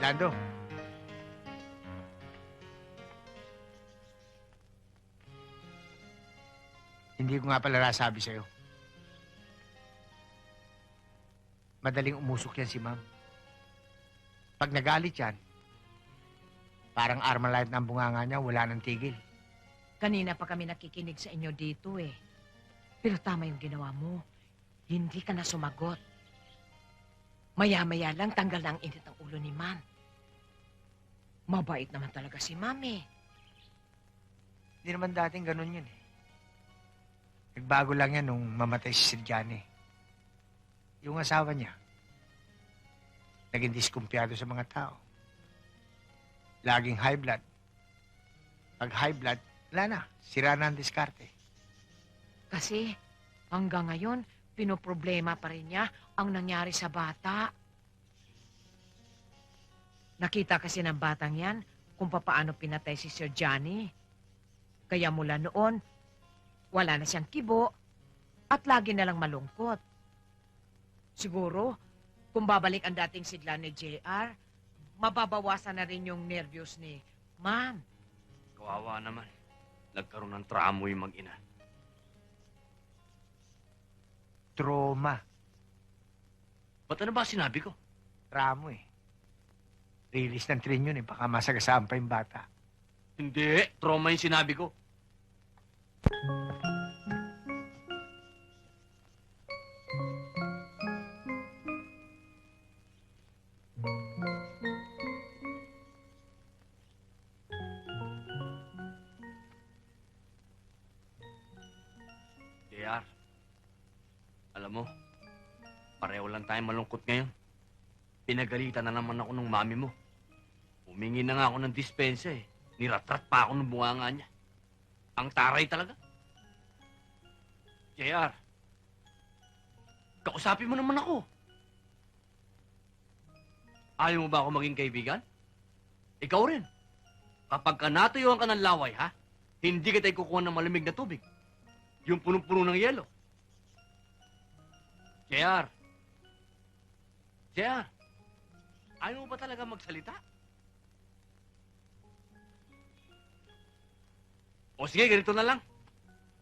Lando. Hindi ko nga pala nasabi sa'yo. Madaling umusok yan si ma'am. Pag nagalit yan, parang Armalite na ang bunganga niya, wala nang tigil. Kanina pa kami nakikinig sa inyo dito eh. Pero tama yung ginawa mo. Hindi ka na sumagot. Maya-maya lang tanggal na ang init ng ulo ni Ma'am. Mabait naman talaga si Ma'am eh. Hindi naman dating ganun yun eh. Nagbago lang yan nung mamatay si Sir Johnny. Yung asawa niya, naging diskumpiyado sa mga tao. Laging high blood. Pag high blood, wala na. Sira na ang diskarte. Kasi hanggang ngayon, pinoproblema pa rin niya ang nangyari sa bata. Nakita kasi ng batang yan kung papaano pinatay si Sir Johnny. Kaya mula noon, wala na siyang kibo at lagi na lang malungkot. Siguro, kung babalik ang dating sigla ni JR, mababawasan na rin yung nervyos ni Ma'am. Kawawa naman. Nagkaroon ng tramo yung mag-ina. Trauma. Ba't ano ba sinabi ko? Tramo eh. Release ng train yun eh. Baka masagasaan pa yung bata. Hindi. Trauma yung sinabi ko. JR, alam mo, pareho lang tayo malungkot ngayon. Pinagalitan na naman ako ng mami mo. Humingi na nga ako ng dispensa eh. Niratrat pa ako ng bunganga niya. Ang taray talaga. JR, kausapin mo naman ako. Ayaw mo ba ako maging kaibigan? Ikaw rin. Kapag ka natuyuan ka ng laway, ha? Hindi kita ikukuha ng malamig na tubig. Yung punong-puno ng yelo. JR. JR. Ayaw mo ba talaga magsalita? O sige, ganito na lang.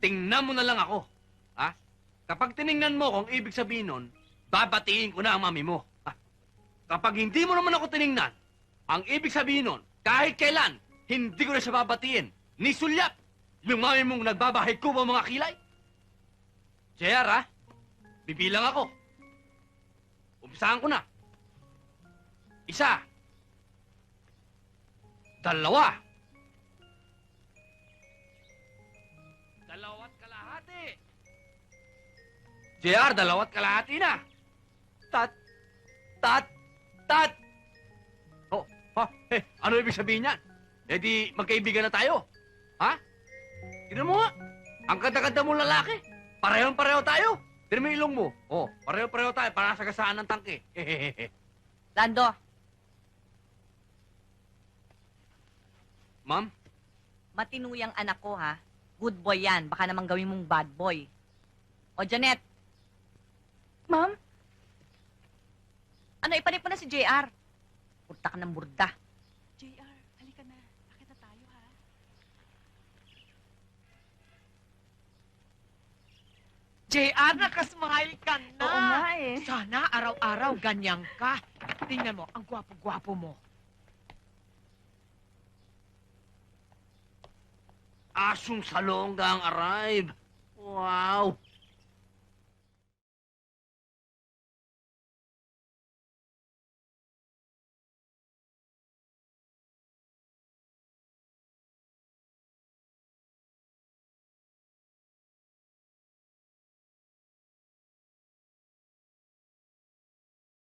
Tingnan mo na lang ako. Ha? Kapag tiningnan mo kung ibig sabihin nun, babatiin ko na ang mami mo. Ha? Kapag hindi mo naman ako tiningnan, ang ibig sabihin nun, kahit kailan, hindi ko na siya babatiin. Ni sulyap! Yung mami mong nagbabahay ko ba mga kilay? JR, ha? Bibilang ako. Umpisahan ko na. 1, 2, 2 at kalahati. JR, 2 at kalahati na. Tat. Oh, ha? Ano ibig sabihin yan? Eh di, magkaibigan na tayo. Ha? Tignan mo nga. Ang ganda-ganda mong lalaki. Parehong-pareho tayo. Tignan mo yung ilong mo. Oh, pareho-pareho tayo. Para sagasaan ng tangke. Lando, Ma'am? matinuyang anak ko, ha? Good boy yan. Baka naman gawin mong bad boy. O, Janet. Ma'am? Ano, ipanip mo na si JR. Burda ka ng burda. JR, halika na. Bakit na tayo, ha? JR, nakasmile ka na. Oo nga eh. Sana araw-araw ganyan ka. Tingnan mo, ang gwapo-gwapo mo. Asong salongga ang arrive. Wow!